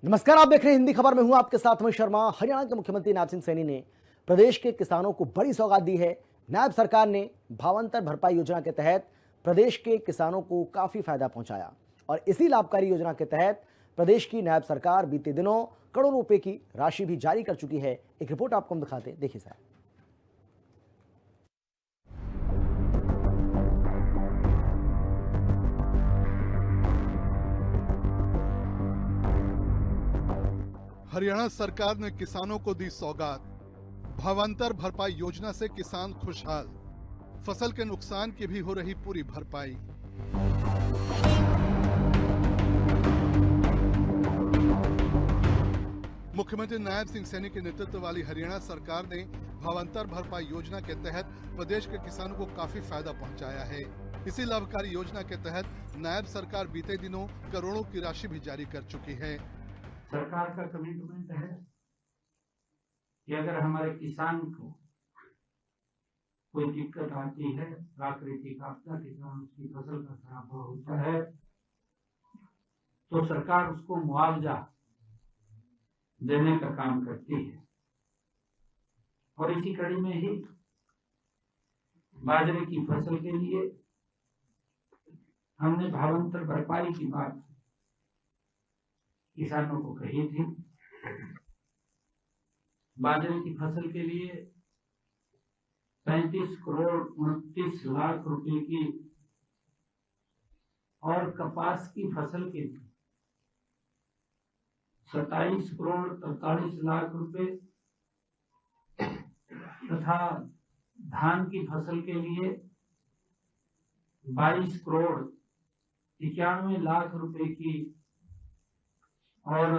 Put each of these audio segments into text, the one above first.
नमस्कार, आप देख रहे हैं हिंदी खबर में हूं आपके साथ मैं शर्मा। हरियाणा के मुख्यमंत्री नायब सिंह सैनी ने प्रदेश के किसानों को बड़ी सौगात दी है। नायब सरकार ने भावांतर भरपाई योजना के तहत प्रदेश के किसानों को काफी फायदा पहुंचाया और इसी लाभकारी योजना के तहत प्रदेश की नायब सरकार बीते दिनों करोड़ों रुपए की राशि भी जारी कर चुकी है। एक रिपोर्ट आपको हम दिखाते हैं, देखिए साहब। हरियाणा सरकार ने किसानों को दी सौगात। भावांतर भरपाई योजना से किसान खुशहाल, फसल के नुकसान की भी हो रही पूरी भरपाई। मुख्यमंत्री नायब सिंह सैनी के नेतृत्व वाली हरियाणा सरकार ने भावांतर भरपाई योजना के तहत प्रदेश के किसानों को काफी फायदा पहुंचाया है। इसी लाभकारी योजना के तहत नायब सरकार बीते दिनों करोड़ों की राशि भी जारी कर चुकी है। सरकार का कमिटमेंट है कि अगर हमारे किसान को कोई दिक्कत आती है, प्राकृतिक आपदा के कारण उसकी फसल का खराब होता है, तो सरकार उसको मुआवजा देने का काम करती है। और इसी कड़ी में ही बाजरे की फसल के लिए हमने भावांतर भरपाई की बात किसानों को कही थी। बाजरे की फसल के लिए 35 करोड़ 29 लाख रुपए की और कपास की फसल के लिए 27 करोड़ 43 लाख रुपए तथा धान की फसल के लिए 22 करोड़ 91 लाख रुपए की और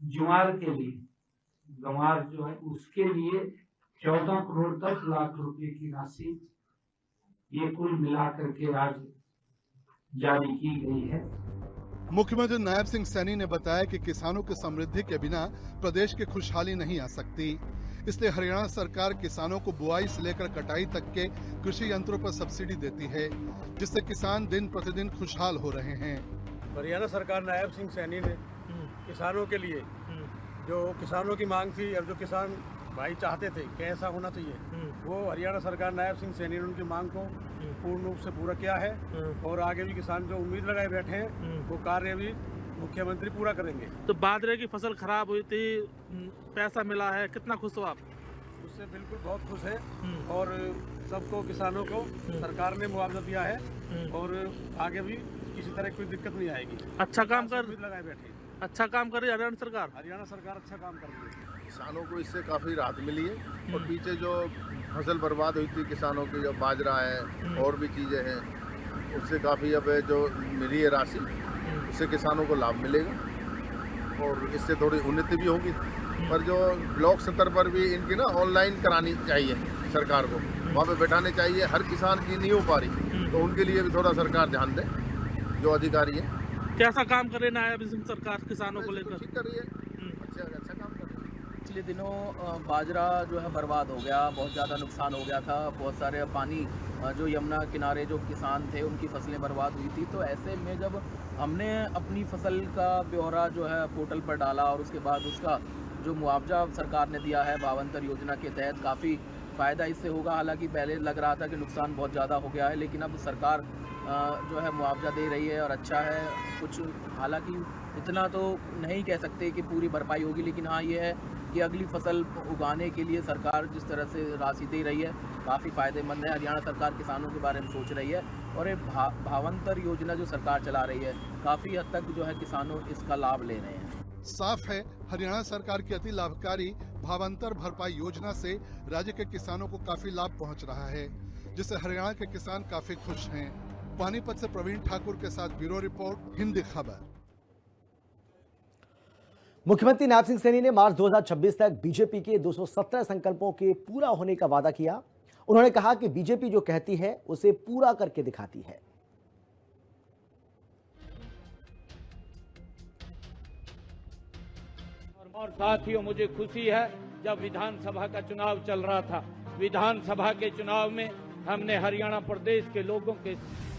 ज्वार के लिए, गंवार जो है उसके लिए 14 करोड़ 10 लाख रुपए की राशि, ये कुल मिलाकर के आज जारी की गई है। मुख्यमंत्री नायब सिंह सैनी ने बताया कि किसानों की समृद्धि के बिना प्रदेश की खुशहाली नहीं आ सकती। इसलिए हरियाणा सरकार किसानों को बुआई से लेकर कटाई तक के कृषि यंत्रों पर सब्सिडी देती है, जिससे किसान दिन प्रतिदिन खुशहाल हो रहे हैं। हरियाणा सरकार नायब सिंह सैनी ने किसानों के लिए जो किसानों की मांग थी और जो किसान भाई चाहते थे कि ऐसा होना चाहिए, वो हरियाणा सरकार नायब सिंह सैनी ने उनकी मांग को पूर्ण रूप से पूरा किया है। और आगे भी किसान जो उम्मीद लगाए बैठे हैं वो कार्य भी मुख्यमंत्री पूरा करेंगे। तो बाजरे की फसल खराब हुई थी, पैसा मिला है, कितना खुश हो आप? उससे बिल्कुल बहुत खुश है और सबको किसानों को सरकार ने मुआवजा दिया है और आगे भी किसी तरह कोई दिक्कत नहीं आएगी। अच्छा काम कर लगाए बैठे, अच्छा काम कर रही है हरियाणा सरकार। हरियाणा सरकार अच्छा काम कर रही है। किसानों को इससे काफ़ी राहत मिली है और पीछे जो फसल बर्बाद हुई थी किसानों की, जो बाजरा है और भी चीज़ें हैं, उससे काफ़ी अब जो मिली है राशि, उससे किसानों को लाभ मिलेगा और इससे थोड़ी उन्नति भी होगी। पर जो ब्लॉक स्तर पर भी इनकी ना ऑनलाइन करानी चाहिए सरकार को, वहाँ पे बैठाने चाहिए। हर किसान की नहीं हो पा रही, तो उनके लिए भी थोड़ा सरकार ध्यान दे। जो अधिकारी है कैसा काम कर रहे हैं नायब सिंह सरकार किसानों को लेकर? ठीक कर रही है, अच्छा काम कर रही है। पिछले दिनों बाजरा जो है बर्बाद हो गया, बहुत ज़्यादा नुकसान हो गया था। बहुत सारे पानी जो यमुना किनारे जो किसान थे उनकी फसलें बर्बाद हुई थी। तो ऐसे में जब हमने अपनी फसल का ब्यौरा जो है पोर्टल पर डाला और उसके बाद उसका जो मुआवजा सरकार ने दिया है भावांतर योजना के तहत, काफ़ी फ़ायदा इससे होगा। हालांकि पहले लग रहा था कि नुकसान बहुत ज़्यादा हो गया है, लेकिन अब सरकार जो है मुआवजा दे रही है और अच्छा है कुछ। हालांकि इतना तो नहीं कह सकते कि पूरी भरपाई होगी, लेकिन हाँ ये है कि अगली फसल उगाने के लिए सरकार जिस तरह से राशि दे रही है काफ़ी फ़ायदेमंद है। हरियाणा सरकार किसानों के बारे में सोच रही है और ये भावांतर योजना जो सरकार चला रही है काफ़ी हद तक जो है किसानों इसका लाभ ले रहे हैं। साफ है, हरियाणा सरकार की अति लाभकारी भावांतर भरपाई योजना से राज्य के किसानों को काफी लाभ पहुंच रहा है, जिससे हरियाणा के किसान काफी खुश हैं। पानीपत से प्रवीण ठाकुर के साथ ब्यूरो रिपोर्ट, हिंदी खबर। मुख्यमंत्री नायब सिंह सैनी ने मार्च 2026 तक बीजेपी के 217 संकल्पों के पूरा होने का वादा किया। उन्होंने कहा कि बीजेपी जो कहती है उसे पूरा करके दिखाती है। और साथियों, मुझे खुशी है जब विधानसभा का चुनाव चल रहा था, विधानसभा के चुनाव में हमने हरियाणा प्रदेश के लोगों के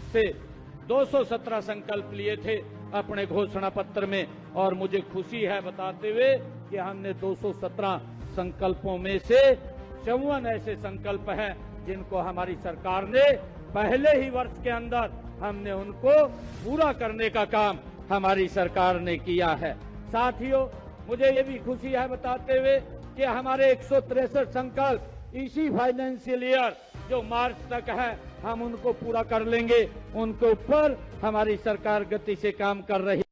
से 217 संकल्प लिए थे अपने घोषणा पत्र में, और मुझे खुशी है बताते हुए कि हमने 217 संकल्पों में से 54 ऐसे संकल्प हैं जिनको हमारी सरकार ने पहले ही वर्ष के अंदर हमने उनको पूरा करने का काम हमारी सरकार ने किया है। साथियों, मुझे ये भी खुशी है बताते हुए कि हमारे 163 संकल्प इसी फाइनेंशियल ईयर जो मार्च तक है हम उनको पूरा कर लेंगे। उनके ऊपर हमारी सरकार गति से काम कर रही है।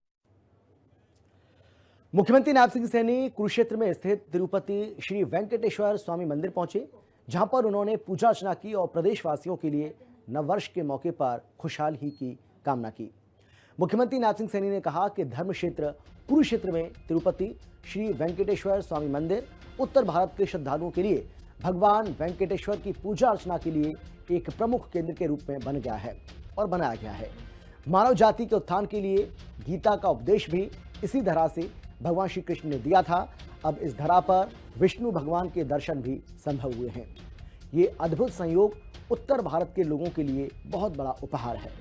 मुख्यमंत्री नायब सिंह सैनी कुरुक्षेत्र में स्थित तिरुपति श्री वेंकटेश्वर स्वामी मंदिर पहुंचे, जहां पर उन्होंने पूजा अर्चना की और प्रदेशवासियों के लिए नववर्ष के मौके पर खुशहाली की कामना की। मुख्यमंत्री नायब सिंह सैनी ने कहा कि धर्म क्षेत्र कुरुक्षेत्र में तिरुपति श्री वेंकटेश्वर स्वामी मंदिर उत्तर भारत के श्रद्धालुओं के लिए भगवान वेंकटेश्वर की पूजा अर्चना के लिए एक प्रमुख केंद्र के रूप में बन गया है और बनाया गया है। मानव जाति के उत्थान के लिए गीता का उपदेश भी इसी धरा से भगवान श्री कृष्ण ने दिया था। अब इस धरा पर विष्णु भगवान के दर्शन भी संभव हुए हैं। ये अद्भुत संयोग उत्तर भारत के लोगों के लिए बहुत बड़ा उपहार है।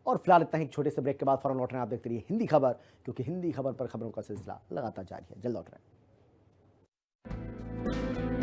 और फिलहाल इतना ही, छोटे से ब्रेक के बाद फौरन लौट रहे हैं। आप देखते रहिए हिंदी खबर, क्योंकि हिंदी खबर पर खबरों का सिलसिला लगातार जारी है। जल्द लौट रहे हैं।